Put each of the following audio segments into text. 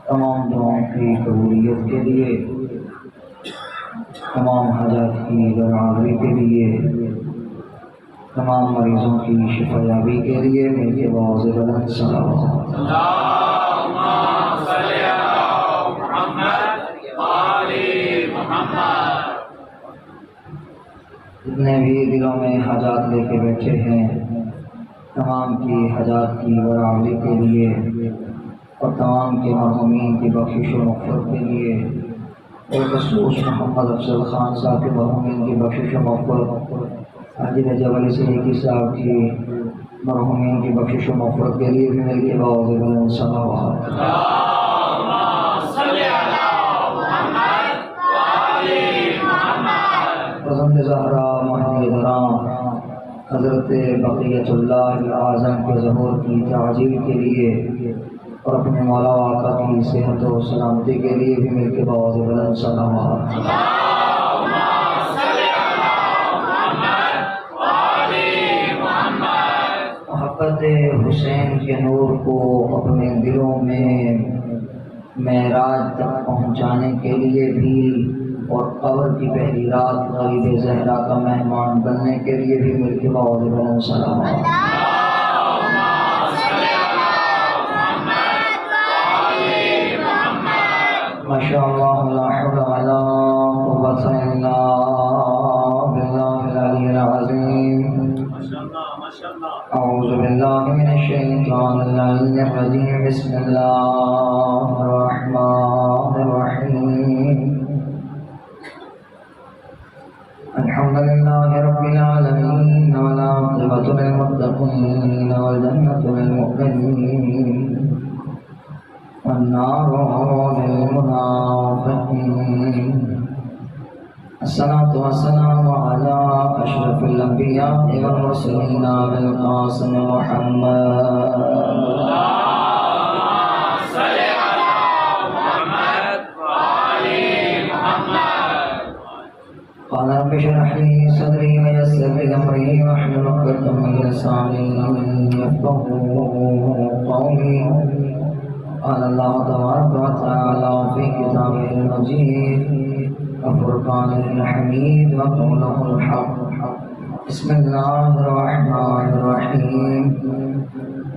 تمام دعاؤں کی قبولیت کے لیے، تمام حاجات کی برآوری کے لیے، تمام مریضوں کی شفا یابی کے لیے مل کے بآواز بلند صلوات۔ اللہم صلی علی محمد وآل محمد۔ جتنے بھی دلوں میں حاجات لے کے بیٹھے ہیں، تمام کی حاجات کی برآوری کے لیے اور تمام کے مرحومین کی بخشش و مغفرت کے لیے، اور خصوص محمد افضل خان صاحب کے مرحومین کی بخشش و مغفرت، حاجی رجب علی صدیقی صاحب کی مرحومین کی بخشش و مغفرت کے لیے بھی مل کے بآواز بلند صلوات۔ اللہم صلی علی محمد وآل محمد۔ فرزند زہرا مہدی درام حضرت بقیت اللہ اعظم کے ظہور کی تعجیل کے لیے اور اپنے مولا و آقا کی صحت و سلامتی کے لیے بھی مل کے بآواز بلند صلوات۔ اللہم صلی علی محمد وآل محمد۔ محبت حسین کے نور کو اپنے دلوں میں معراج تک پہنچانے کے لیے بھی اور قبر کی پہلی رات غریب زہرا کا مہمان بننے کے لیے بھی مل کے بآواز بلند صلوات۔ ماشاء اللہ لا حول ولا قوة الا باللہ العلی العظیم۔ اعوذ باللہ من الشیطان اللعین الرجیم۔ بسم اللہ الرحمن الرحیم۔ الحمد للہ رب العالمین والعاقبۃ للمتقین والجنۃ للمؤمنین والنار للمنافقین۔ الصلاة والسلام على أشرف الأنبياء والمرسلين بالقاسم محمد۔ اللہم صلی علی محمد وآل محمد۔ قال رب اشرح لي صدري ويسر لي أمري واحلل عقدة من لساني يفقهوا قولي۔ قال الله تبارك وتعالى في كتابه المجيد وفرقانه الحميد وقوله الحق۔ بسم الله الرحمن الرحيم۔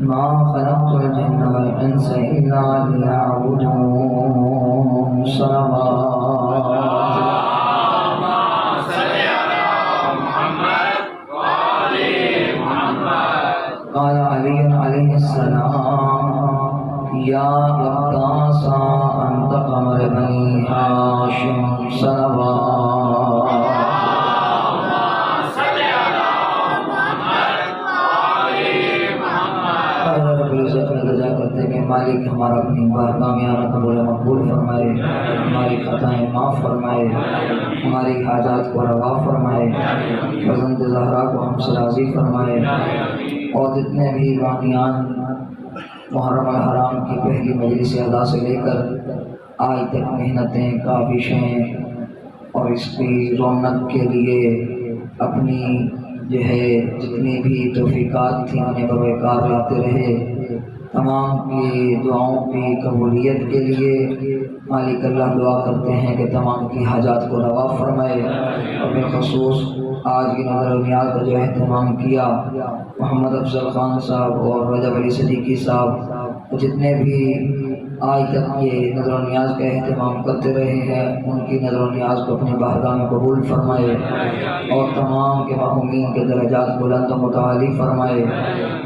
ما خلقت الجن والإنس إلا ليعبدون۔ صلوات۔ اللہم صلی علی محمد وآل محمد۔ قال علي عليه السلام یا عباسا انت قمر بنی ہاشم۔ صلوات۔ اللہم صلی علی محمد وآل محمد۔ اللہ رب العزت میں رضا کرتے کہ مالک ہمارا اپنی بارگاہ میں آنا قبول مقبول فرمائے، ہماری خطائیں معاف فرمائے، ہماری حاجات کو روا فرمائے، فرزند زہرا کو ہم سے راضی فرمائے، اور جتنے بھی بانیان محرم الحرام کی پہلی مجلس ادا سے لے کر آج تک محنتیں کاوشیں اور اس کی رونق کے لیے اپنی جو ہے جتنی بھی توفیقات تھیں انہیں بروئے کار لاتے رہے، تمام کی دعاؤں کی قبولیت کے لیے مالک اللہ دعا کرتے ہیں کہ تمام کی حاجات کو روا فرمائے، اور بالخصوص آج کی نظر و نیاز کا جو اہتمام کیا محمد افضل خان صاحب اور رجب علی صدیقی صاحب، جتنے بھی آج تک یہ نظر و نیاز کا اہتمام کرتے رہے ہیں، ان کی نظر و نیاز کو اپنے بارگاہ میں قبول فرمائے اور تمام کے معمومین کے درجات بلند و متعالی فرمائے،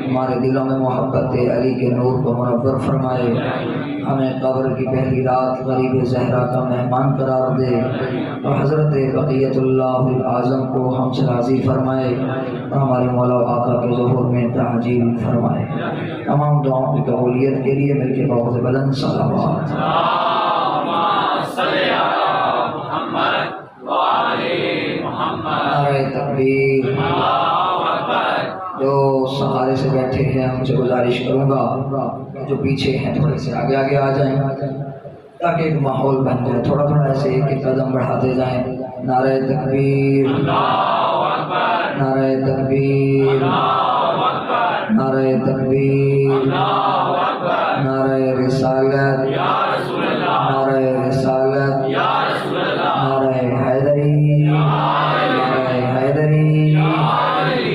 ہمارے دلوں میں محبت علی کے نور کو منور فرمائے، ہمیں قبر کی پہلی رات غریب زہرا کا مہمان قرار دے اور حضرت بقیت اللہ الاعظم کو ہم سے راضی فرمائے اور ہمارے مولا و آقا کے ظہور میں تعجیل فرمائے۔ تمام دعاؤں کی قبولیت کے لیے مل کے بہت بلند صلوات۔ نعرہ تکبیر۔ جو سہارے سے بیٹھے ہیں ان سے گزارش کروں گا جو پیچھے ہیں تھوڑے سے آگے آگے آ جائیں تاکہ ایک ماحول بن جائے، تھوڑا تھوڑا ایسے ایک ایک قدم بڑھاتے جائیں۔ نعرہ تکبیر، نعرہ تکبیر، نعرہ تکبیر، نعرہ رسالت، نعرہ رسالت، نعرہ حیدری، نعرہ حیدری،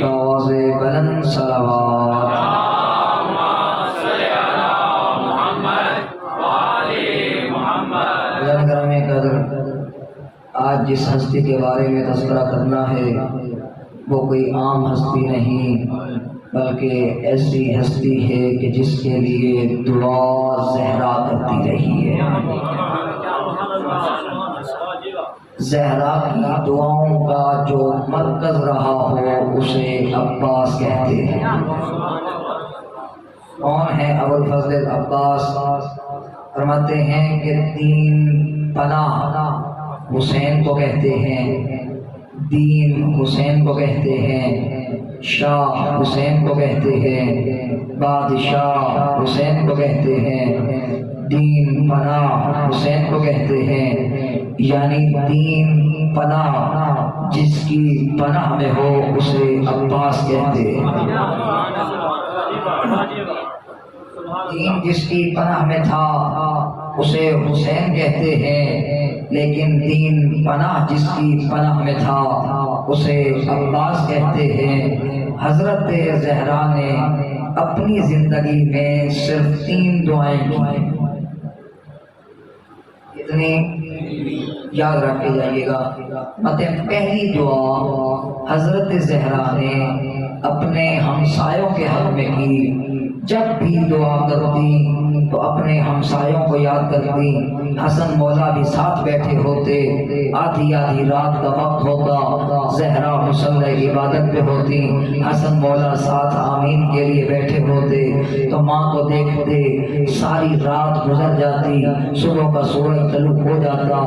آواز بلند صلوات۔ گرامی قدر، آج جس ہستی کے بارے میں تذکرہ کرنا ہے وہ کوئی عام ہستی نہیں بلکہ ایسی ہستی ہے کہ جس کے لیے دعا زہرا کرتی رہی ہے۔ زہرا کی دعاؤں کا جو مرکز رہا ہو اسے عباس کہتے ہیں۔ کون ہے ابوالفضل العباس؟ فرماتے ہیں کہ دین پناہ حسین کو کہتے ہیں، دین حسین کو کہتے ہیں، شاہ حسین کو کہتے ہیں، بادشاہ حسین کو کہتے ہیں، دین پناہ حسین کو کہتے ہیں، یعنی دین پناہ جس کی پناہ میں ہو اسے عباس کہتے ہیں۔ دین جس کی پناہ میں تھا اسے حسین کہتے ہیں، لیکن دین پناہ جس کی پناہ میں تھا اسے عباس کہتے ہیں۔ حضرت زہرا نے اپنی زندگی میں صرف 3 دعائیں کی، اتنی یاد رکھ کے جائیے گا۔ مطلب پہلی دعا حضرت زہرا نے اپنے ہمسایوں کے حق میں کی، جب بھی دعا کرتی تو اپنے ہمسایوں کو یاد کرتی۔ حسن مولا بھی ساتھ بیٹھے ہوتے، آدھی آدھی رات کا وقت ہوتا، زہرا مصلی عبادت پہ ہوتی، حسن مولا ساتھ آمین کے لیے بیٹھے ہوتے تو ماں کو دیکھتے ساری رات گزر جاتی، صبح کا سورج طلوع ہو جاتا،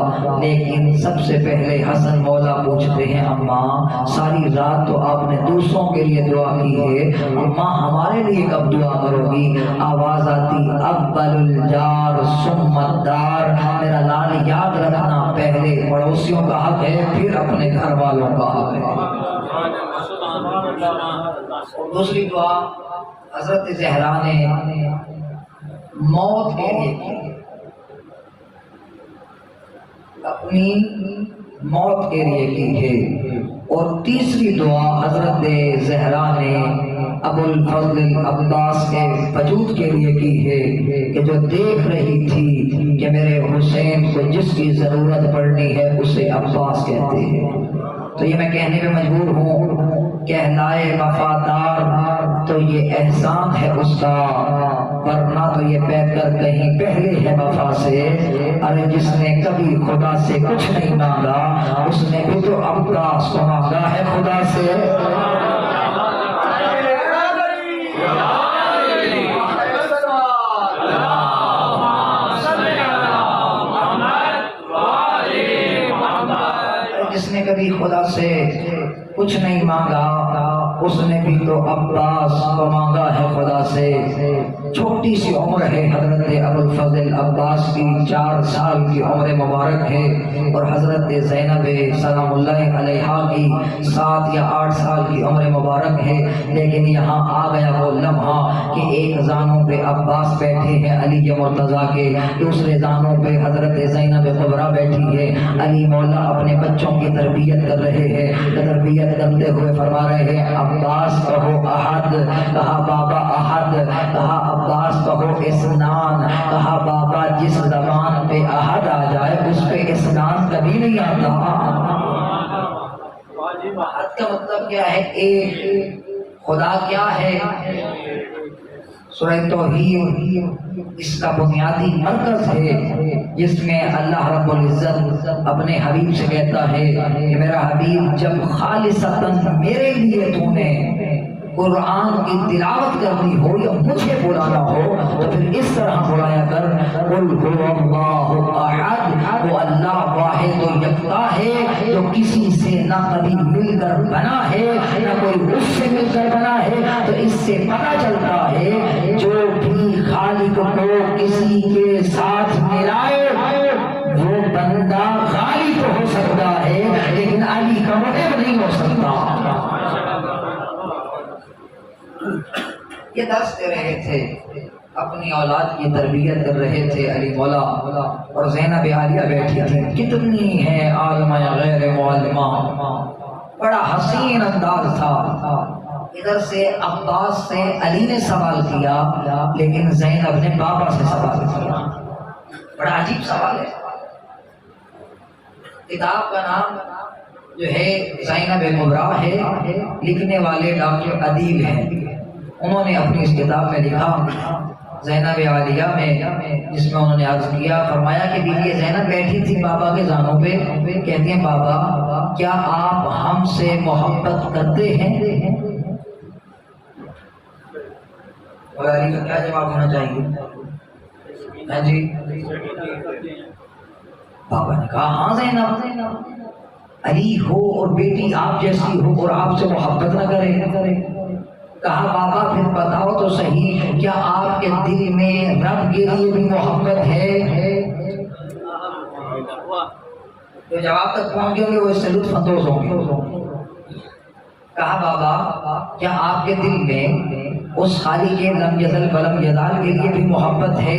لیکن سب سے پہلے حسن مولا پوچھتے ہیں اماں ساری رات تو آپ نے دوسروں کے لیے دعا کی ہے، اماں ہمارے لیے کب دعا کرو گی؟ آواز آتی اول الجار ثم الدار، میرا لال یاد رکھنا پہلے پڑوسیوں کا حق ہے پھر اپنے گھر والوں کا حق ہے۔ دوسری دعا حضرت زہرا نے موت کے لیے کی، اپنی موت کے لیے کی ہے۔ اور تیسری دعا حضرت زہرا نے ابوالفضل العباس کے وجود کے لیے کی ہے کہ جو دیکھ رہی تھی کہ میرے حسین کو جس کی ضرورت پڑنی ہے اسے عباس کہتے ہیں۔ تو یہ میں کہنے پہ مجبور ہوں، کہلائے وفادار تو یہ احسان ہے اس کا، ورنہ تو یہ پیک کر کہیں پہلے ہے وفا سے۔ ارے جس نے کبھی خدا سے کچھ نہیں مانگا اس نے بھی تو عباس کو مانگا ہے خدا سے۔ جس نے کبھی خدا سے کچھ نہیں مانگا اس نے بھی تو عباس کو مانگا ہے خدا سے۔ چھوٹی سی عمر ہے حضرت ابوالفضل عباس کی، 4 سال کی عمر مبارک ہے، اور حضرت زینب سلام اللہ علیہا کی 7 یا 8 سال کی عمر مبارک ہے، لیکن یہاں آ گیا وہ لمحہ کہ ایک زانوں پہ عباس بیٹھے ہیں علی مرتضیٰ کے، دوسرے زانوں پہ حضرت زینب کبریٰ بیٹھی ہے، علی مولا اپنے بچوں کی تربیت کر رہے ہیں، تربیت کرتے ہوئے فرما رہے ہیں عباس کہو احد، کہا بابا احد، کہا عباس کہو اسنان، کہا بابا جس زبان پہ احد آ جائے اس پہ اسنان کبھی نہیں آتا۔ احد کا مطلب کیا ہے؟ ایک۔ خدا کیا ہے؟ سورہ توحید اس کا بنیادی مرکز ہے، جس میں اللہ رب العزت اپنے حبیب سے کہتا ہے کہ میرا حبیب جب خالصتاً میرے لیے تو نے قرآن کی تلاوت کرنی ہو یا مجھے بلانا ہو تو پھر اس طرح بلایا کر، قل هو اللہ احد، وہ اللہ واحد و یکتا ہے جو کسی سے نہ کبھی مل کر بنا ہے نہ کوئی اس سے مل کر بنا ہے۔ تو اس سے پتہ چلتا ہے جو بھی خالق کو کسی کے ساتھ ملائے وہ بندہ غالب ہو سکتا ہے لیکن علی کا محب نہیں ہو سکتا۔ یہ درس دے رہے تھے، اپنی اولاد کی تربیت کر رہے تھے علی مولا، اور زینب عالیہ بیٹھی تھی۔ کتنی ہیں عالمہ غیر معلمہ، بڑا حسین انداز تھا۔ ادھر سے عباس سے علی نے سوال کیا لیکن زینب نے بابا سے سوال کیا۔ بڑا عجیب سوال ہے۔ کتاب کا نام جو ہے زینب کبریٰ ہے، لکھنے والے ڈاکٹر ادیب ہیں۔ انہوں نے اپنی اس کتاب میں لکھا زینب عالیہ میں، جس میں انہوں نے عرض کیا، فرمایا کہ بیوی زینب بیٹھی تھی بابا کے زانوں پہ، کہتی ہیں بابا کیا آپ ہم سے محبت کرتے ہیں؟ اور علی کا کیا جواب ہونا چاہیے؟ ہاں جی، بابا نے کہا ہاں زینب، علی ہو اور بیٹی آپ جیسی ہو اور آپ سے محبت نہ کرے۔ کہا بابا پھر بتاؤ تو صحیح، کیا آپ کے دل میں رب کے لیے بھی محبت ہے؟ تو جواب تک پہنچ گئے وہ اس سے لطف اندوز ہوں گے۔ کہا بابا کیا آپ کے دل میں اس خالق کے لم یزل ولم یزال کے لیے بھی محبت ہے؟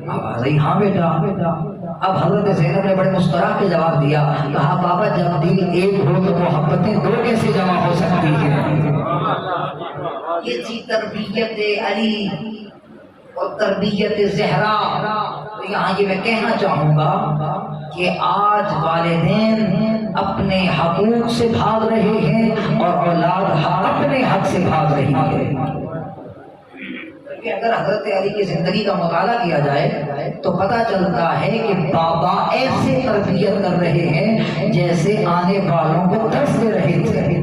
بابا ہاں بیٹا۔ اب حضرت زینب نے بڑے مسکرا کے جواب دیا، کہا بابا جب دل ایک ہو تو محبتیں دو کیسے جمع ہو سکتی ہیں؟ یہ تھی تربیت علی اور تربیت زہرا۔ تو یہاں یہ میں کہنا چاہوں گا کہ آج والدین اپنے حقوق سے بھاگ رہے ہیں اور اولاد اپنے حق سے بھاگ رہی ہے۔ اگر حضرت علی کی زندگی کا مطالعہ کیا جائے تو پتہ چلتا ہے کہ بابا ایسے تربیت کر رہے ہیں جیسے آنے والوں کو درس دے رہے تھے۔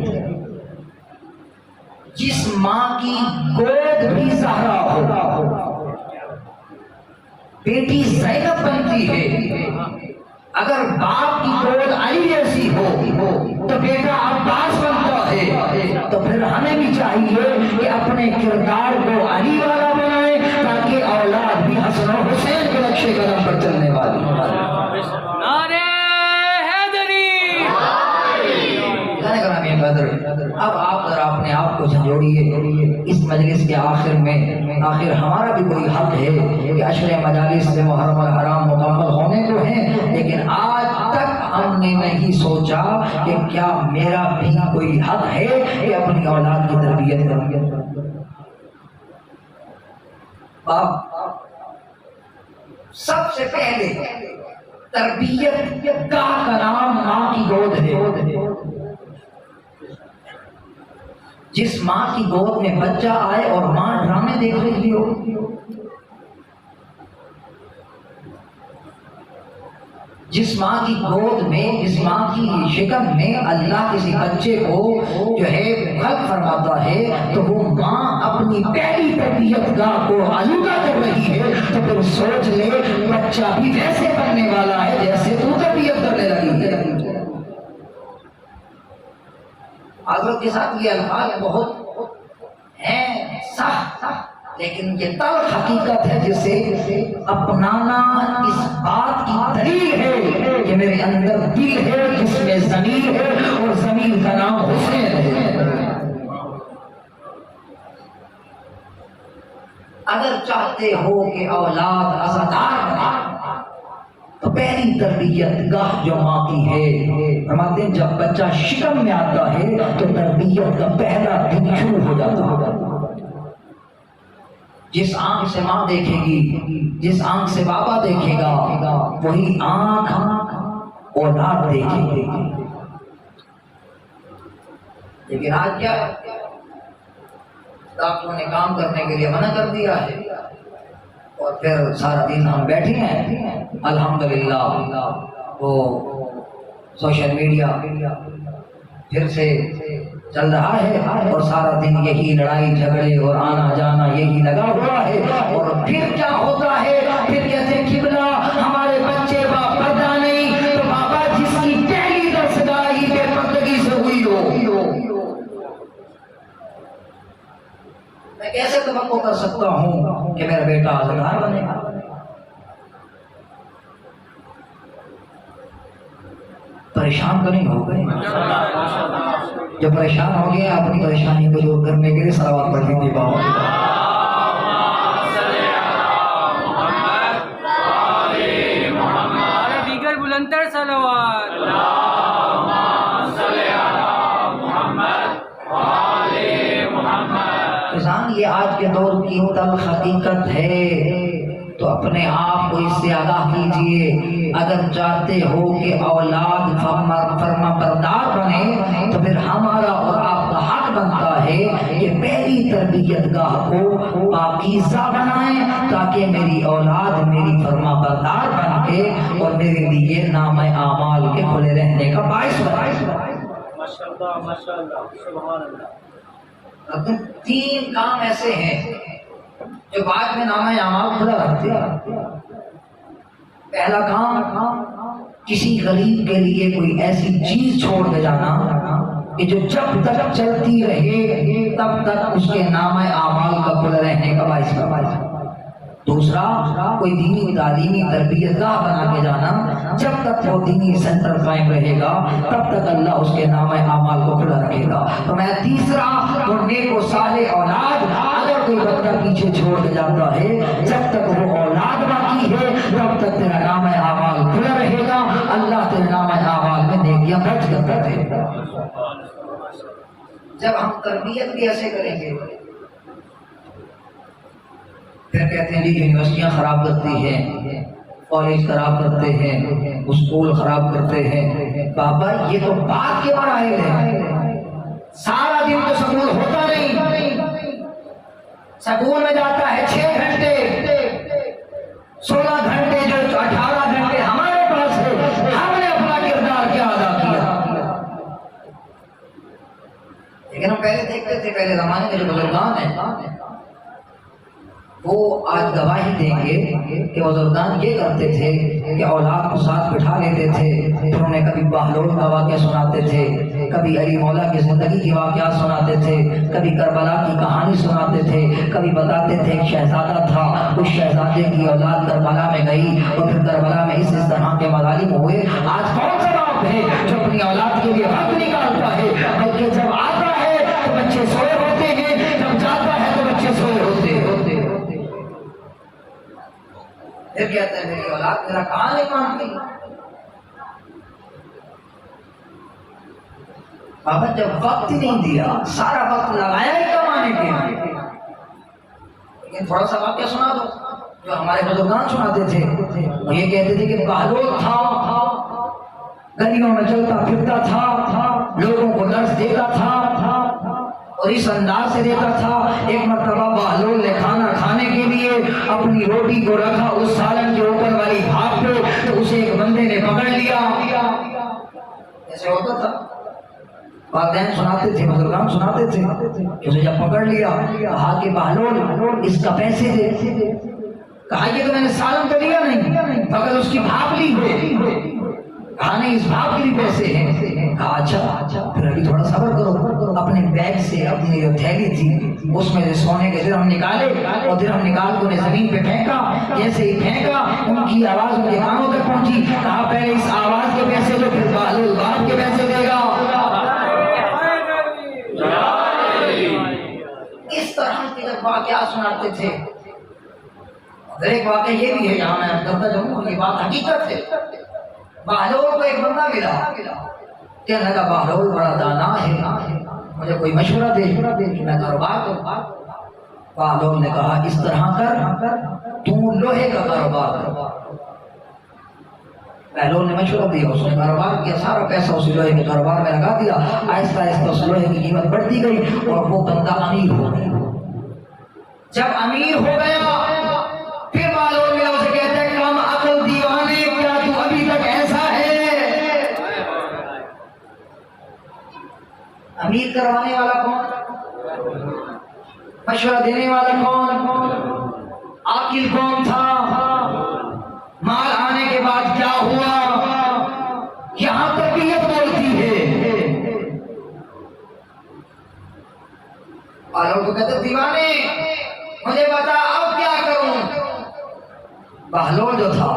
جس ماں کی گود بھی زہرا ہو، بیٹی زینب بنتی ہے، اگر باپ کی گود علی جیسی ہو تو بیٹا عباس بنتا ہے۔ تو پھر ہمیں بھی چاہیے کہ اپنے کردار کو علی والا بنائیں تاکہ اولاد بھی حسن و حسین کے نقشے قدم پر چلنے والی ہو۔ اب آپ ذرا اپنے آپ کو جھنجھوڑیے اس مجلس کے آخر میں، آخر ہمارا بھی کوئی حق ہے کہ عشر مجالس سے محرم الحرام مکمل ہونے کو ہیں، لیکن آج تک ہم نے نہیں سوچا کہ کیا میرا بھی کوئی حق ہے کہ اپنی اولاد کی تربیت کروں۔ سب سے پہلے تربیت کا نام ماں کی گود ہے۔ جس ماں کی گود میں بچہ آئے اور ماں ڈرامے دیکھ رہی ہو، جس ماں کی گود میں، جس ماں کی شکم میں اللہ کسی بچے کو جو ہے خلق فرماتا ہے تو وہ ماں اپنی پہلی تربیت گاہ کو آلودہ کر رہی ہے، تو پھر سوچ لے بچہ بھی ویسے بننے والا ہے جیسے تو تربیت کرنے لگی ہے۔ حضرت کے ساتھ یہ الفاظ بہت ہیں سخت، لیکن یہ تلخ حقیقت ہے جسے اپنانا اس بات کی دلیل ہے کہ میرے اندر دل ہے جس میں ضمیر ہے اور ضمیر کا نام حسین ہے۔ اگر چاہتے ہو کہ اولاد عزادار بنے تو پہلی تربیت گاہ جو ماں کی ہے، فرماتے ہیں جب بچہ شکم میں آتا ہے تو تربیت کا پہلا دن شروع ہو جاتا ہے۔ جس آنکھ سے ماں دیکھے گی، جس آنکھ سے بابا دیکھے گا، وہی آنکھ اولاد دیکھے گی۔ لیکن آج کیا ہے، ڈاکٹروں نے کام کرنے کے لیے منع کر دیا ہے، اور پھر سارا دن ہم بیٹھے ہیں۔ الحمدللہ وہ سوشل میڈیا پھر سے چل رہا ہے، اور سارا دن یہی لڑائی جھگڑے اور آنا جانا یہی لگا ہوا ہے۔ اور پھر کیا ہوتا ہے، پھر کہتے ہیں قبلہ ہمارے بچے با پردہ نہیں، تو بابا جس کی پہلی درسگاہی بے پردگی سے ہوئی ہو، میں کیسے توقع کر سکتا ہوں کہ میرا بیٹا آزادار بنے گا؟ پریشان تو نہیں ہو گئے؟ جو پریشان ہو گئے اپنی پریشانی کو دور کرنے کے لیے صلوات پڑھ لیجیے باؤ۔ دیگر بلندتر صلوات۔ انسان یہ آج کے دور کی تلخ حقیقت ہے، تو اپنے آپ کو اس سے آگاہ کیجئے۔ اگر چاہتے ہو کہ اولاد فرما بردار بنے، تو پھر ہمارا اور آپ کا حق بنتا ہے کہ پہلی تربیت گاہ کو پاکیزہ بنائیں، تاکہ میری اولاد میری فرما بردار بن کے اور میرے لیے نام اعمال کے کھلے رہنے کا باعث بنائے۔ ماشاءاللہ سبحان اللہ۔ اگر تین کام ایسے ہیں جو بعد میں نامہ اعمال کھلا رکھتے ہیں۔ پہلا کام، کسی غریب کے لیے کوئی ایسی چیز چھوڑ کے جانا کہ جو جب تک چلتی رہے تب تک اس کے نامہ اعمال کا کھلا رہنے کا باعث بنے۔ دوسرا، کوئی دینی تعلیمی تربیت گاہ بنا کے جانا، جب تک وہ دینی سینٹر قائم رہے گا تب تک اللہ اس کے نامہ اعمال کو کھلا رکھے گا۔ تو میں تیسرا، تو نیک و صالح اولاد اگر کوئی بندہ پیچھے چھوڑ کے جاتا ہے، جب تک وہ اولاد باقی ہے تب تک تیرا نامہ اعمال کھلا رہے گا، اللہ تیرے نامہ اعمال میں نیکیاں درج کرتا رہے گا۔ جب ہم تربیت بھی ایسے کریں گے، پھر کہتے ہیں جی یونیورسٹیاں خراب کرتی ہیں، کالج خراب کرتے ہیں، اسکول خراب کرتے ہیں۔ بابا یہ تو بات کے مراحل ہیں، سارا دن تو سکول ہوتا نہیں۔ سکول میں جاتا ہے 6 گھنٹے، 16 گھنٹے جو 18 گھنٹے ہمارے پاس ہے، ہم نے اپنا کردار کیا ادا کیا؟ لیکن ہم پہلے دیکھتے تھے، پہلے زمانے میں جو بزرگان ہیں وہ آج گواہی دیں گے کہ بزرگان یہ کرتے تھے کہ اولاد کو ساتھ بٹھا لیتے تھے، پھر انہیں کبھی بہلول کا واقعہ سناتے تھے، کبھی علی مولا کی زندگی کے واقعات سناتے تھے، کبھی کربلا کی کہانی سناتے تھے، کبھی بتاتے تھے ایک شہزادہ تھا، اس شہزادے کی اولاد کربلا میں گئی اور پھر کربلا میں اس طرح کے مظالم ہوئے۔ آج کون سا باپ ہے جو اپنی اولاد کے لیے وقت نکالتا ہے؟ بلکہ جب آتا ہے تو بچے سوئے ہوتے ہیں، جب جاتا ہے تو بچے سوئے ہوتے ہیں۔ پھر کہتے ہیں میری اولاد میرا کہاں نہیں مانتی۔ بابا جب وقت ہی نہیں دیا، سارا وقت لگایا ہی کمانے کے لیے، لیکن تھوڑا سا واقعہ سنا دو جو ہمارے بزرگان سناتے تھے۔ وہ یہ کہتے تھے کہ بہلول تھا، گلیوں میں چلتا پھرتا تھا، لوگوں کو درس دیتا تھا اور اس انداز سے دیتا تھا۔ ایک مرتبہ بہلول نے کھانا کھانے کے لیے اپنی روٹی کو رکھا اس سالن کے اوپر والی بھاپ پہ، تو اسے ایک بندے نے پکڑ لیا۔ ایسے ہوتا تھا، والدین سناتے تھے، بزرگان سناتے تھے کہ اسے جب پکڑ لیا، کہا کہ بہلول اس کا پیسے دے۔ کہا کہ تو میں نے سالن تو لیا نہیں، مگر اس کی بھاپ لی ہوئے۔ کہا نہیں، اس بھاپ کے بھی پیسے ہیں۔ کہا اچھا، پھر ابھی تھوڑا صبر کرو۔ اپنے بیگ سے اپنی جو تھیلی تھی اس میں سے سونے کے درہم نکالے اور درہم نکال کے انہیں زمین پہ پھینکا۔ جیسے ہی پھینکا ان کی آواز ان کے کانوں تک پہنچی۔ کہا پہلے اس آواز کے پیسے دو، پھر بہلول باپ کے پیسے دے گا۔ اس طرح کے جب واقعات سناتے تھے، ایک واقعہ یہ بھی ہے یہاں میں کرتا جاؤں، یہ بات حقیقت ہے۔ بہلول کو ایک بندہ ملا، کہنے لگا بہلول بڑا دانا ہے، مجھے کوئی مشورہ دے کہ میں کاروبار کروں۔ بہلول نے کہا اس طرح کر تو لوہے کا کاروبار کر۔ بہلول نے مشورہ دیا، اس نے کاروبار کیا، سارا پیسہ اس لوہے کے کاروبار میں لگا دیا۔ آہستہ آہستہ اس لوہے کی قیمت بڑھتی گئی اور وہ بندہ امیر ہو گیا۔ جب امیر ہو گیا پھر بہلول میں اسے کہتے ہیں کم عقل دیوانے، کیا تو ابھی تک ایسا ہے؟ امیر کروانے والا کون؟ مشورہ دینے والا کون؟ عاقل کون تھا؟ مال آنے کے بعد کیا ہوا؟ یہاں تربیت بولتی ہے۔ بہلول کو کہتے دیوانے مجھے بتا اب کیا کروں؟ بہلول جو تھا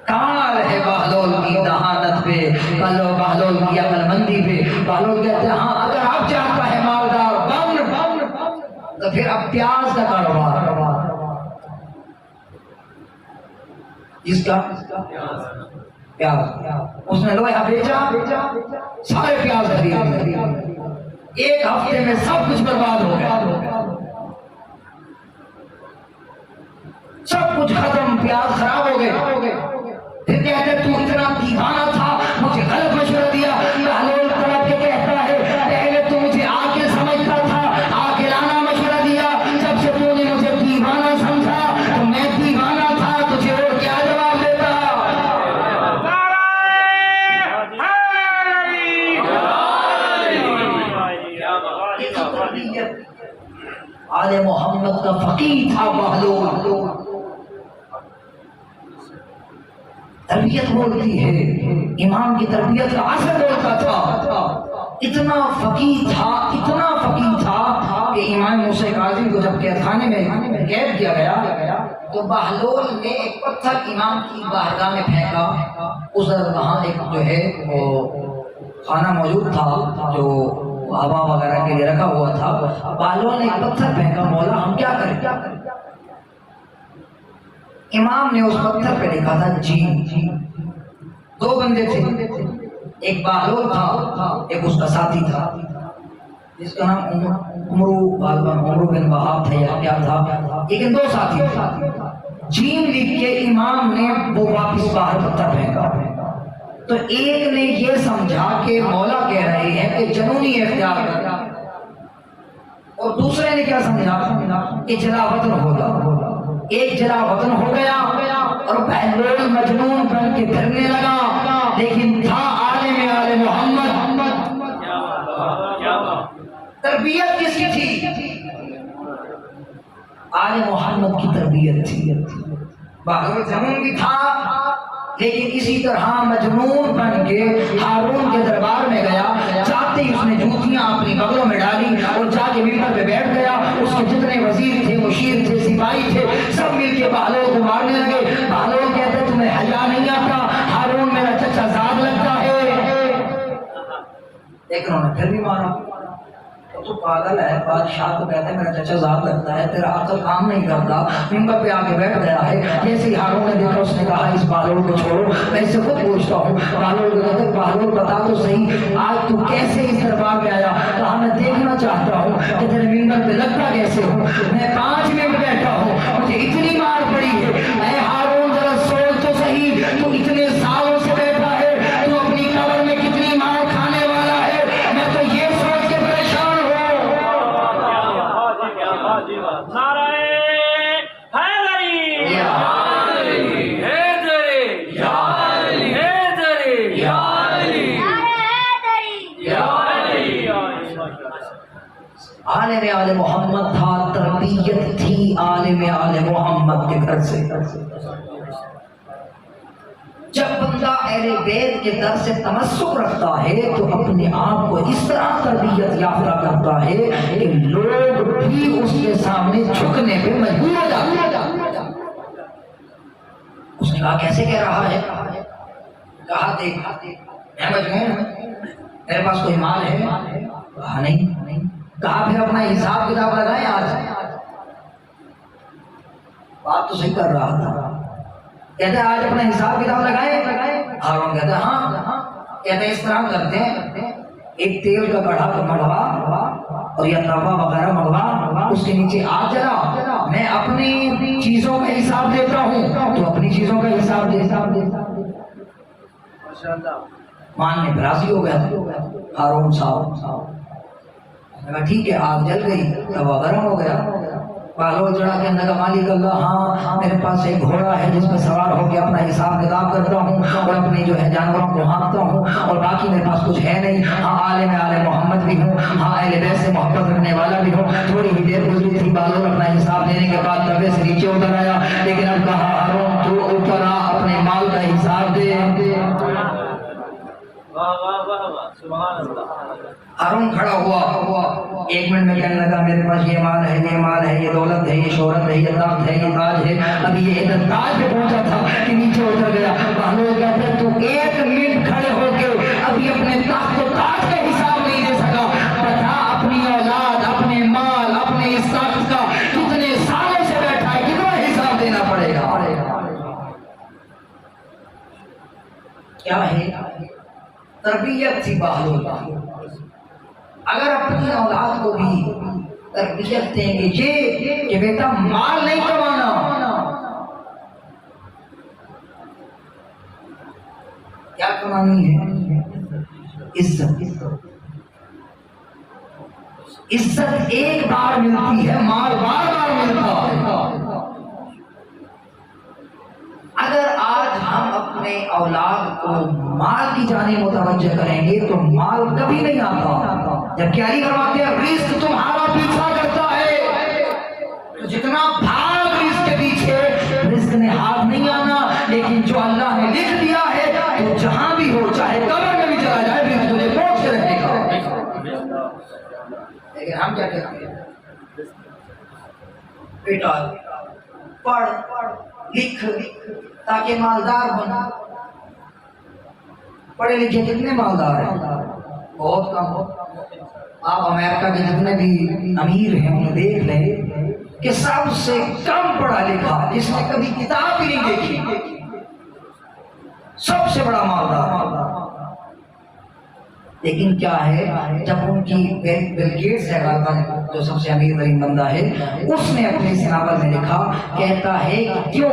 کمال ہے بہلول کی دہانت پہ، بہلول کی عقل مندی پہ۔ بہلول کہتے ہیں ہاں اگر آپ چاہتا ہے مالدار بن تو پھر اب پیاز کا کاروبار، جس کا پیاز، اس نے لوہا بیچا، سارے پیاز خرید، ایک ہفتے میں سب کچھ برباد ہو گیا، سب کچھ ختم، پیاز خراب ہو گئے۔ پھر کہتے تو اتنا دیوانہ تھا، مجھے غلط مشورہ دیا۔ بہلول طرف کے کہتا ہے پہلے تو مجھے عاقل سمجھتا تھا، عاقلانہ مشورہ دیا، جب سے تو نے مجھے دیوانہ سمجھا تو میں دیوانہ تھا، تجھے اور کیا جواب دیتا؟ آل محمد کا فقیہ تھا بہلول۔ تربیت بولتی ہے، امام کی تربیت کا اثر بولتا تھا۔ اتنا فقیہ تھا کہ امام موسیٰ کاظم کو جب قید خانے میں قید کیا گیا تو بہلول نے ایک پتھر امام کی بارگاہ میں پھینکا۔ ادھر وہاں ایک جو ہے وہ خانہ موجود تھا جو ہوا وغیرہ کے لیے رکھا ہوا تھا۔ بہلول نے ایک پتھر پھینکا، مولا ہم کیا کریں؟ امام نے اس پتھر پہ لکھا تھا جی۔ دو بندے تھے، ایک بہلول تھا، ایک اس کا ساتھی تھا جس کا نام عمرو بن وہاب تھا یا کیا تھا، لیکن دو ساتھی تھے۔ جیم لکھ کے امام نے وہ واپس باہر پتھر پھینکا تو ایک نے یہ سمجھا کہ مولا کہہ رہے ہیں کہ جنونی اختیار کر، اور دوسرے نے کیا سمجھا کہ جلا وطن ہوگا۔ ایک جلا وطن ہو گیا اور بہلول مجنون بن کے پھرنے لگا، لیکن تھا عالم آل محمد۔ تربیت کس کی تھی؟ آل محمد کی تربیت تھی۔ بہلول جنون بھی تھا لیکن اسی طرح مجنون بن کے ہارون کے دربار میں گیا، چاہتے ہی اس نے جوتیاں اپنی بغلوں میں ڈالی اور جا کے ممبر پہ بیٹھ گیا۔ اس کے جتنے وزیر تھے، مشیر تھے، سپاہی تھے، سب مل کے بہلول کو مارنے لگے۔ بہلول کہتے تمہیں حیا نہیں آتا، ہارون میرا چچا زاد لگتا ہے، لیکن انہوں نے پھر بھی مارا۔ تو پاگل ہے، بادشاہ کو کہتے ہیں میرا چچا زاد لگتا ہے، تیرا عقل کام نہیں کرتا، ممبر پہ آ کے بیٹھ گیا ہے۔ جیسے ہی ہارون نے دیکھا اس نے کہا اس بہلول کو چھوڑو، میں اس سے خود پوچھتا ہوں۔ بہلول کو کہتے ہیں بہلول بتا تو صحیح آج تو کیسے اس دربار میں آیا؟ کہا میں دیکھنا چاہتا ہوں کہ تیرے ممبر پہ لگتا کیسے ہوں، میں 5 منٹ بیٹھا ہوں، مجھے اتنی مار پڑی ہے۔ اے ہارون ذرا سوچ تو صحیح، تو اتنے سالوں سے بیٹھا ہے، تو اپنی قبر میں کتنی مار کھانے والا ہے، میں تو یہ سوچ کے پریشان ہوں۔ نعرہ حیدری، حیدری، حیدری، عالم آل محمد تھا، تربیت تھی عالم آل محمد کے گھر سے۔ جب بندہ اہل بیت کے در سے تمسک رکھتا ہے تو اپنے آپ کو اس طرح تربیت یافتہ کرتا ہے کہ لوگ بھی اس کے سامنے جھکنے پہ مجبور ہو جاتے ہیں۔ اس نے کہا کیسے کہہ رہا ہے؟ کہا دیکھ میں مجنون ہوں، میرے پاس کوئی مال ہے؟ کہا نہیں۔ کہا پھر اپنا حساب کتاب لگائیں، آج بات تو صحیح کر رہا تھا، کہتے ہیں آج اپنا حساب کتاب لگائیں۔ ہارون کہتے ہیں ہاں۔ کہتے ہیں اس طرح کرتے ہیں، ایک تیل کا کڑھا اور یا توا وغیرہ منگوا، اس کے نیچے آگ جلا، میں اپنی چیزوں کا حساب دیتا ہوں تو اپنی چیزوں کا حساب دے۔ مان میں برازی ہو گیا ہارون صاحب، ٹھیک ہے آگ جل گئی، توا گرم ہو گیا، پالو چڑھا کے اندر کا مالک اللہ ہاں میرے پاس ایک گھوڑا ہے جس پہ سوار ہو کے اپنا حساب کتاب کرتا ہوں اور اپنے جو ہے جانوروں کو ہانکتا ہوں اور باقی میرے پاس کچھ ہے نہیں، ہاں عالم آل محمد بھی ہوں، ہاں اہل بیت سے محبت رکھنے والا بھی ہوں۔ تھوڑی ہی دیر گزری تھی، بالو اپنا حساب دینے کے بعد تبے سے نیچے اتر آیا، لیکن اب کہا ہارون تو اوپر آ، اپنے مال کا حساب دے۔ ہارون کھڑا ہوا، ایک منٹ میں کہنے لگا میرے پاس یہ مال ہے، یہ مال ہے، یہ دولت ہے، یہ شہرت ہے، یہ تخت ہے، یہ تاج ہے۔ ابھی یہ ادھر تاج پہ پہنچا تھا کہ نیچے اتر گیا۔ بہلول کہتے ہیں تو ایک منٹ کھڑے ہو کے ابھی اپنے تخت و تاج کا حساب نہیں دے سکا، بتا اپنی اولاد، اپنے مال، اپنے اس تخت کا کتنے سالوں سے بیٹھا ہے، کتنا حساب دینا پڑے گا۔ کیا ہے تربیت تھی بہلول کی۔ اگر اپنی اولاد کو بھی تربیت دیں گے یہ کہ بیٹا مال نہیں کمانا، کیا کمانی ہے؟ عزت۔ عزت ایک بار ملتی ہے، مال بار بار ملتا ہے۔ اگر آج ہم اپنے اولاد کو مال کی جانب متوجہ کریں گے تو مال کبھی نہیں آتا، جبکہ علی فرماتے ہیں رزق تمہارا پیچھا کرتا ہے، تو جتنا بھاگ رزق کے پیچھے رزق نے ہاتھ نہیں آنا، لیکن جو اللہ نے لکھ دیا ہے تو جہاں بھی ہو چاہے قبر میں بھی چلا جائے رزق تجھے پہنچ کے رہے گا۔ لیکن ہم کیا کہتے ہیں بیٹا پڑھ لکھ تاکہ مالدار بن۔ پڑھے لکھے کتنے مالدار ہیں؟ بہت کم۔ آپ امریکہ کے جتنے بھی امیر ہیں انہیں دیکھ لیں کہ سب سے کم پڑھا لکھا جس نے کبھی کتاب بھی نہیں دیکھی سب سے بڑا مالدار۔ لیکن کیا ہے جب ان کی بل گیٹس ہے جو سب سے امیر ترین بندہ ہے، اس نے اپنے سنابل میں لکھا، کہتا ہے کہ کیوں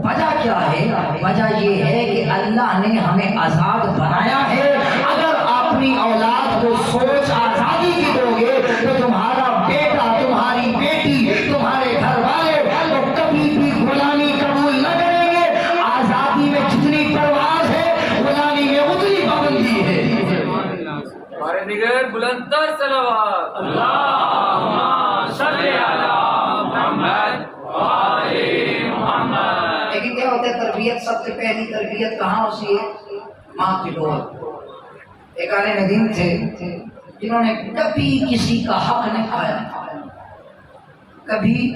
وجہ کیا ہے؟ وجہ یہ ہے کہ اللہ نے ہمیں آزاد بنایا ہے، اگر اپنی اولاد کو سوچ آزادی کی دو گے تو تمہارا بیٹا، تمہاری بیٹی، تمہارے گھر والے تو کبھی بھی غلامی قبول نہ کریں گے۔ آزادی میں جتنی پرواز ہے غلامی میں اتنی پابندی ہے۔ ہمارے دیگر بلندتر صلوات، اللہم صلی علی محمد وآل محمد۔ لیکن کیا ہوتا ہے تربیت، سب سے پہلی تربیت کہاں ہوتی ہے؟ ماں کی گود۔ ایک عالم دین تھے جنہوں نے کبھی کسی کا حق نہیں کھایا، کبھی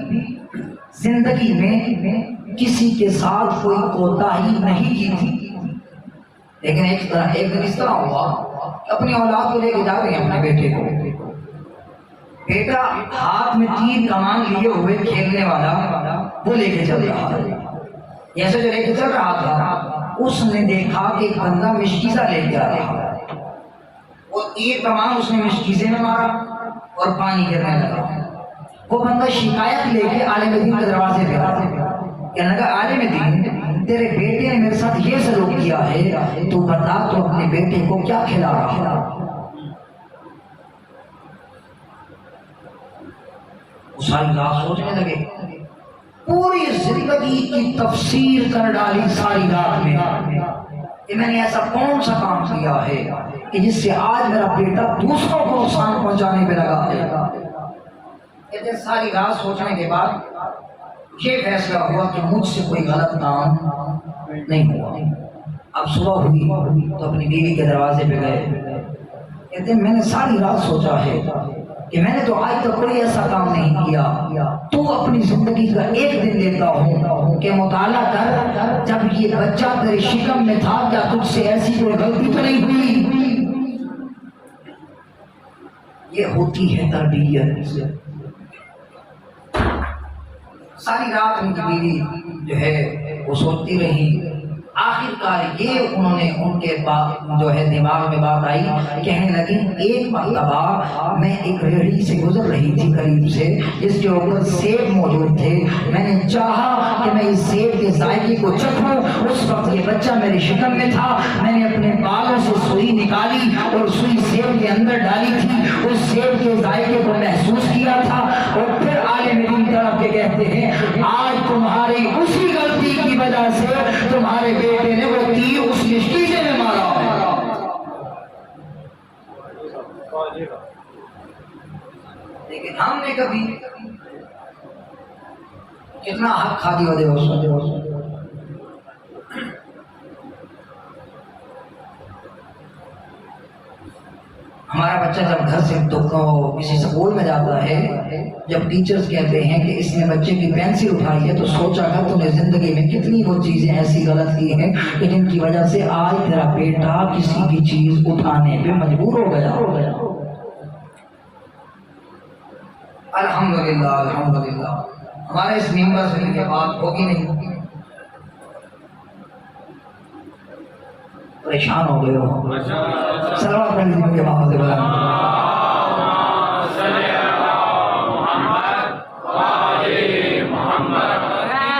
زندگی میں کسی کے ساتھ کوئی کوتاہی نہیں کی تھی۔ لیکن ایک دن اس طرح ہوا، اپنی اولاد کو لے کے جا رہے ہیں اپنے بیٹے کو، بیٹا ہاتھ میں تیر کمان لیے ہوئے کھیلنے والا وہ لے کے چل رہا ہے۔ جیسے جو لے کے چل رہا تھا اس نے دیکھا کہ ایک بندہ مشکیزہ لے کے آ رہا ہے، وہ تیر کمان اس نے مشکیزے میں مارا اور پانی گرنے لگا۔ وہ بندہ شکایت لے کے عالم دین کے دروازے پہ آیا، کہنے لگا عالم دین تیرے بیٹے نے میرے ساتھ یہ سلوک کیا ہے، تو بتا تو اپنے بیٹے کو کیا کھلا رہا ہے؟ وہ ساری رات سوچنے لگے، پوری زندگی کی تفسیر کر ڈالی ساری رات میں کہ میں نے ایسا کون سا کام کیا ہے کہ جس سے آج میرا بیٹا دوسروں کو نقصان پہنچانے پہ لگا ہے۔ کہتے ساری رات سوچنے کے بعد یہ فیصلہ ہوا کہ مجھ سے کوئی غلط کام نہیں ہوا۔ اب صبح ہوئی تو اپنی بیوی کے دروازے پہ گئے، کہتے میں نے ساری رات سوچا ہے کہ میں نے تو آج تک کوئی ایسا کام نہیں کیا، تو اپنی زندگی کا ایک دن دیتا ہوں کہ مطالعہ کر، جب یہ بچہ تیرے شکم میں تھا کیا تجھ سے ایسی کوئی غلطی تو نہیں ہوئی؟ یہ ہوتی ہے تربیت۔ ساری رات ان کی بیوی جو ہے وہ سوچتی رہی، آخرکار یہ انہوں نے ان کے جو ہے دماغ میں بات آئی، کہنے لگی ایک مرتبہ میں ایک ریڑھی سے گزر رہی تھی قریب سے، جس کے اوپر سیب موجود تھے، میں نے چاہا کہ میں اس سیب کے ذائقے کو چکھوں، اس وقت یہ بچہ میری شکم میں تھا، میں نے اپنے بالوں سے سوئی نکالی اور سوئی سیب کے اندر ڈالی تھی، اس سیب کے ذائقے کو محسوس کیا تھا، اور پھر عالم دین طرف کے کہتے ہیں آج تمہاری اسی غلطی کی وجہ سے تمہارے بیٹے نے وہ تیر اس نشکیزے میں مارا ہے۔ لیکن ہم نے کبھی کتنا حق کھا دیا دے ہمارا بچہ جب گھر سے کسی سکول میں جاتا ہے، جب ٹیچرز کہتے ہیں کہ اس نے بچے کی پینسل اٹھائی ہے، تو سوچا کر تو نے زندگی میں کتنی وہ چیزیں ایسی غلط کی ہیں کہ جن کی وجہ سے آج تیرا بیٹا کسی بھی چیز اٹھانے پہ مجبور ہو گیا۔ الحمدللہ الحمدللہ ہمارے اس ممبر سے یہ بات ہوگی نہیں، پریشان ہو گئے ہو، سلوات پڑھ لیجیے کے باپ سے بلا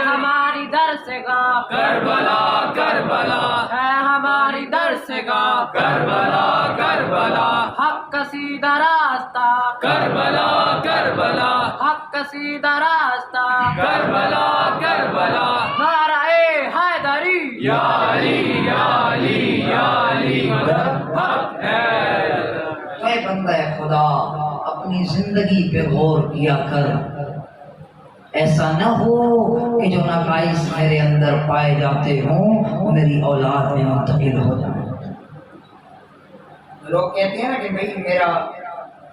ہماری در سے گا کربلا کربلا ہے، ہماری در سے گا کربلا کربلا، حق کا سیدھا راستہ کربلا کربلا، حق کا سیدھا راستہ کربلا کربلا، نعرہ حیدری یا علی یا علی یا علی حق ہے۔ اے بندہ خدا اپنی زندگی پہ غور کیا کر، ایسا نہ ہو کہ جو نقائص میرے اندر پائے جاتے ہوں میری اولاد میں منتقل ہو جائیں۔ لوگ کہتے ہیں نا کہ بھئی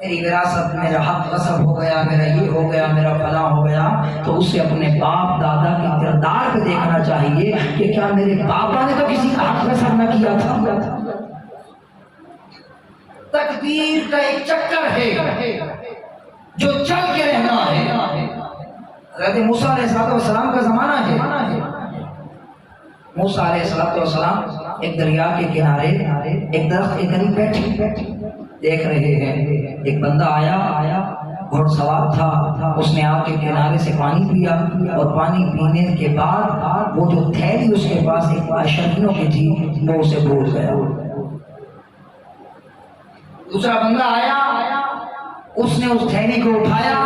میری وراثت، میرا حق غصب ہو گیا، میرا یہ ہو گیا، میرا فلاں ہو گیا، تو اس سے اپنے باپ دادا کے کردار پہ دیکھنا چاہیے کہ کیا میرے پاپا نے تو کسی کا حق غصب نہ کیا تھا۔ تقدیر کا ایک چکر ہے جو چل کے رہنا ہے۔ حضرت موسیٰ علیہ السلام کا زمانہ ہے، موسیٰ علیہ السلام ایک دریا کے کنارے ایک درخت کے قریب بیٹھے دیکھ رہے ہیں، ایک بندہ آیا، گھوڑ سوار تھا، اس نے آ کے کنارے سے پانی پیا، اور پانی پینے کے بعد وہ جو تھیلی اس کے پاس ایک اشرفیوں کی تھی وہ اسے بھول گیا۔ دوسرا بندہ آیا، اس نے اس تھیلی کو اٹھایا،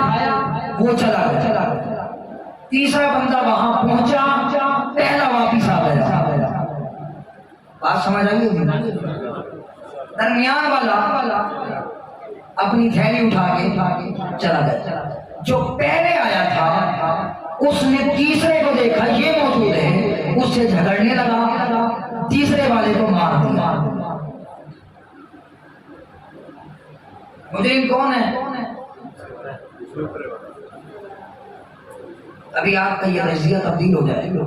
وہ چلا گیا۔ تیسرا بندہ وہاں پہنچا، پہلا واپس آ گیا۔ بات سمجھ آئی؟ درمیان والا اپنی تھیلی اٹھا کے چلا گیا۔ جو پہلے آیا تھا اس نے تیسرے کو دیکھا یہ موجود ہے، اس سے جھگڑنے لگا، تیسرے والے کو مار دیا۔ مجرم کون ہے؟ ابھی آپ کا یہ رضیہ تبدیل ہو جائے گا۔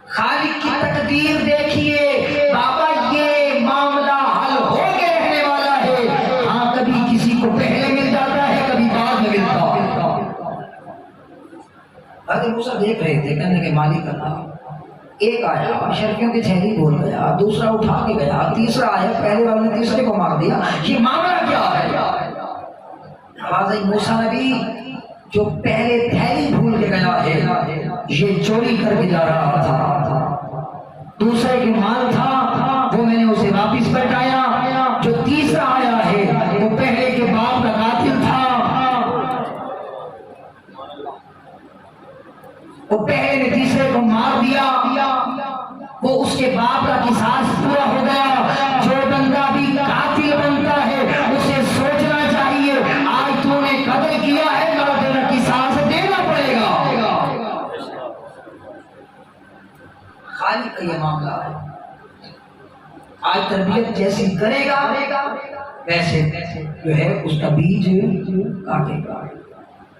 خالق کی تقدیر دیکھیے بابا، یہ معاملہ حل ہو کے رہنے والا ہے۔ ہاں کبھی کسی کو پہلے مل جاتا ہے، کبھی بعد میں ملتا ہے۔ حضرت موسیٰ دیکھ رہے تھے، کہنے کے مالک اللہ، ایک آیا اشرفیوں کی تھیلی بھول گیا، دوسرا اٹھا کے گیا، تیسرا آیا، پہلے والے نے تیسرے کو مار دیا، یہ معاملہ کیا ہے؟ حضرت موسیٰ نبی جو پہلے تھیلی بھول کے گیا ہے یہ چوری کر کے جا رہا تھا، دوسرے کی مال تھا وہ میں نے اسے واپس لوٹایا، جو تیسرا آیا ہے وہ پہلے کے باپ کا قاتل تھا، وہ پہلے نے تیسرے کو مار دیا، وہ اس کے باپ کا قصاص پورا ہو گیا۔ جو بندہ بھی قاتل بنتا ہے اسے سوچنا چاہیے آج تو نے قتل کیا ہے، قصاص دینا پڑے گا۔ خالق کا یہ معاملہ ہے، آج تربیت جیسی کرے گا ویسے جو ہے اس کا بیج کاٹے گا۔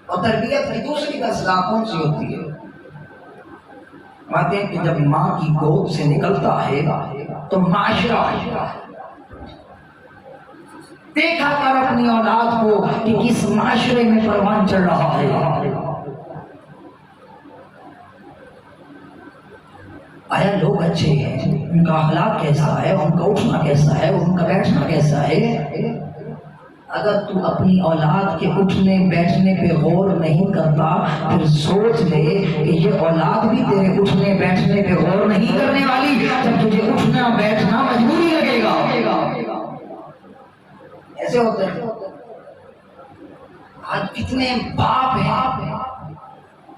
اور تربیت کی دوسری اصلاح کون سی ہوتی ہے؟ بات ہے کہ جب ماں کی گود سے نکلتا ہے تو معاشرہ دیکھا کر اپنی اولاد کو کہ کس معاشرے میں پروان چڑھ رہا ہے۔ آیا لوگ اچھے ہیں، ان کا اخلاق کیسا ہے، ان کا اٹھنا کیسا ہے، ان کا بیٹھنا کیسا ہے؟ اگر تو اپنی اولاد کے اٹھنے بیٹھنے پہ غور نہیں کرتا پھر سوچ لے کہ یہ اولاد بھی تیرے اٹھنے بیٹھنے پہ غور نہیں کرنے والی جب تجھے اٹھنا بیٹھنا مجبوری لگے گا۔ ایسے ہوتے ہیں آج کتنے باپ ہیں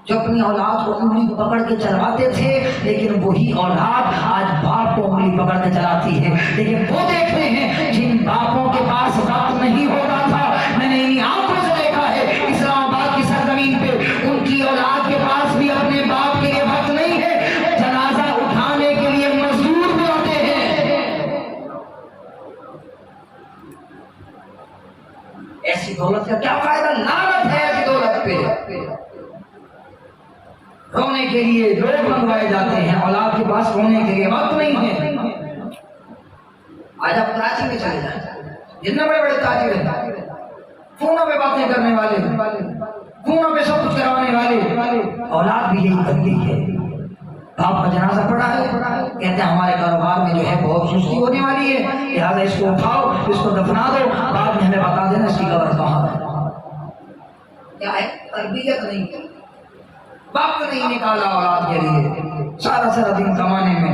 جو اپنی اولاد کو انگلی پکڑ کے چلواتے تھے، لیکن وہی اولاد آج باپ کو انگلی پکڑ کے چلاتی ہے۔ لیکن وہ دیکھتے ہیں جن باپوں کے پاس وقت نہیں ہوتا تھا، میں نے انہیں آنکھوں سے دیکھا ہے اسلام آباد کی سرزمین پہ ان کی اولاد کے پاس بھی اپنے باپ کے لیے وقت نہیں ہے، جنازہ اٹھانے کے لیے مزدور بلاتے ہیں۔ ایسی دولت کا کیا فائدہ؟ لعنت ہے ایسی دولت پہ۔ رونے کے لیے لوگ منگوائے جاتے ہیں، اولاد کے پاس رونے کے لیے وقت نہیں ہے۔ آج آپ کراچی میں چلے جائیں، جتنے بڑے بڑے تاجر ہیں، فونوں پہ باتیں کرنے والے، فونوں پہ سب کچھ کروانے والے، اولاد بھی یہی کرتی ہے۔ باپ کا جنازہ پڑا ہے، کہتے ہیں ہمارے کاروبار میں جو ہے بہت سستی ہونے والی ہے، لہٰذا اس کو اٹھاؤ، اس کو دفنا دو، بعد میں ہمیں بتا دینا اس کی قبر کہاں ہے۔ کیا ہے؟ تربیت نہیں کی، وقت نہیں نکالا اولاد کے لیے، سارا دن کمانے میں،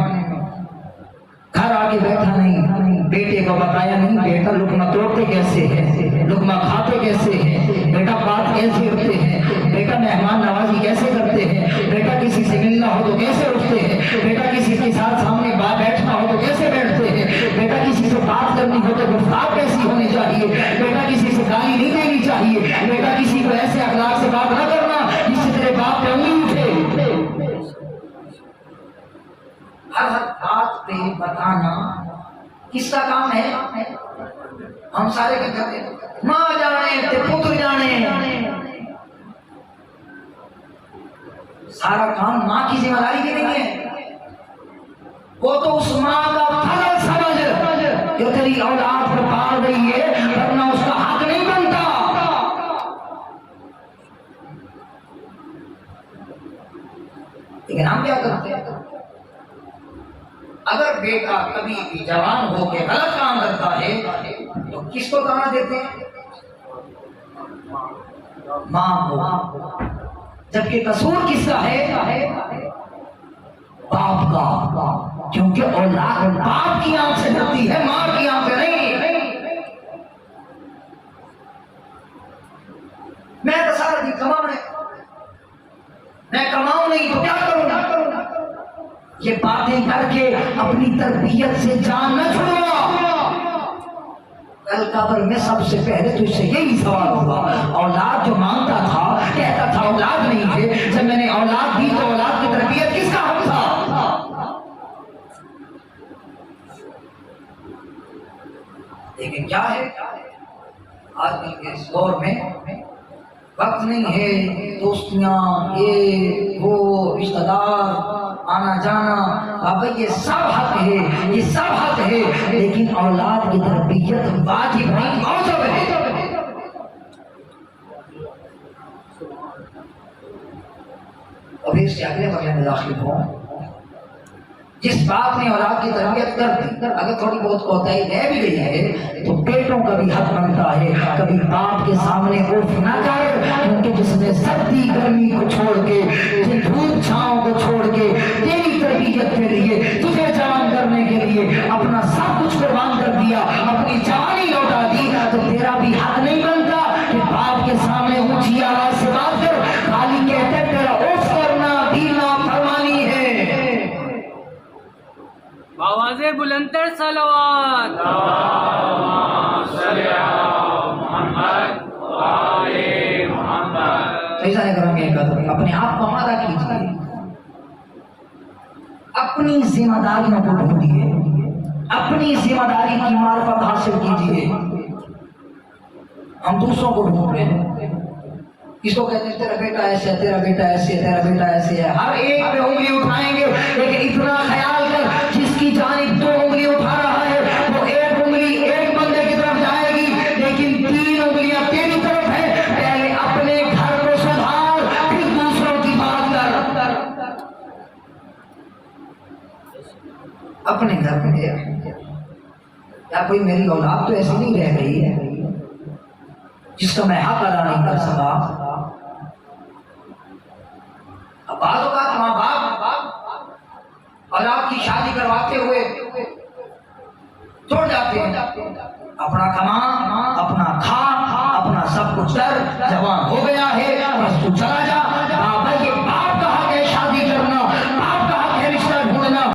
گھر آ کے بیٹھا نہیں، بیٹے کو بتایا نہیں بیٹا لقمہ توڑتے کیسے ہیں، لقمہ کھاتے کیسے ہیں، بیٹا بات کیسے کرتے ہیں، بیٹا مہمان نوازی کیسے کرتے ہیں، بیٹا کسی سے ملنا ہو تو کیسے اٹھتے ہیں، بیٹا کسی کے ساتھ سامنے بیٹھنا ہو تو کیسے بیٹھتے ہیں، بیٹا کسی سے بات کرنی ہو تو گفتار کیسی ہونی چاہیے، بیٹا کسی سے گالی نہیں دینی چاہیے، بیٹا کسی کو ایسے اخلاق سے بات نہ کرنا جس سے تیرے باپ پہ انگلی اٹھے۔ ہر بات پہ بتانا کس کا کام ہے؟ ہم سارے کیا کرتے ہیں؟ ماں جانے تے پتر جانے، سارا کام ماں کی ذمہ داری کی نہیں ہے۔ وہ تو اس ماں کا فرض سمجھ جو تیری اولاد کو پال رہی ہے، ورنہ اس کا حق نہیں بنتا۔ لیکن ہم کیا کرتے ہیں؟ اگر بیٹا کبھی بھی جوان ہو کے غلط کام کرتا ہے تو کس کو تانا دیتے ہیں؟ ماں کو، جبکہ قصور کس کا ہے؟ باپ کا، کیونکہ اولاد باپ کی آنکھ سے ڈرتی ہے، ماں کی آنکھ سے نہیں۔ میں تو سارا دن کماؤں میں کماؤں نہیں تو کیا کروں؟ یہ باتیں کر کے اپنی تربیت سے جان نہ چھوڑا، کل قبر میں سب سے پہلے تجھ سے یہی سوال ہوگا۔ اولاد جو مانگتا تھا، کہتا تھا اولاد نہیں ہے، جب میں نے اولاد دی تو اولاد کی تربیت کس کا حق تھا؟ لیکن کیا ہے آج کل کے اس دور میں وقت نہیں ہے، دوستیاں، یہ وہ رشتہ دار، آنا جانا، بابا یہ سب حق ہے، یہ سب حق ہے، لیکن اولاد کی تربیت واجب نہیں، واجب ہے۔ ابھی اس کے اگلے مرحلے میں داخل ہوں، جس باپ نے اولاد کی تربیت کر دی، اگر تھوڑی بہت کوتاہی رہ بھی گئی ہے تو بیٹوں کا بھی حق بنتا ہے کبھی باپ کے سامنے اف نہ کر، کیونکہ جس نے سردی گرمی کو چھوڑ کے، دھوپ چھاؤں کو چھوڑ کے تیری تربیت کے لیے، تجھے جوان کرنے کے لیے اپنا سب کچھ قربان کر دیا، اپنی جوانی لوٹا دی، تو تیرا بھی حق نہیں بنتا کہ باپ کے سامنے اونچی آواز سے بات کر، خالی کہتے تیرا اف کرنا بھی نافرمانی ہے۔ آواز بلندتر صلوات، ایسا نہیں کریں گے، اپنے آپ کو آمادہ کیجیے، اپنی ذمہ داریوں کو ڈھونڈیے، اپنی ذمہ داری کی معرفت حاصل کیجیے۔ ہم دوسروں کو ڈھونڈ رہے ہیں، کس کو کہتے ہیں تیرا بیٹا ایسے ہے، تیرا بیٹا ایسے ہے، تیرا بیٹا ایسے ہے، ہر ایک پہ انگلی اٹھائیں گے، لیکن اتنا خیال کر جس کی جانب دو انگلی اٹھا رہا ہے وہ ایک انگلی ایک بندے کی طرف جائے گی، لیکن تین انگلیاں تیری طرف ہے۔ پہلے اپنے گھر کو سدھار، پھر دوسروں کی بات کر۔ اپنے گھر میں گیا یا کوئی میری اولاد تو ایسی نہیں رہ گئی ہے جس کا میں حق ادا نہیں کر سکا. اب بعض اوقات ماں باپ اولاد کی شادی کرواتے ہوئے چھوڑ جاتے ہیں. اپنا کما اپنا کھا اپنا سب کچھ کر جوان ہو گیا ہے بس تو چلا جا.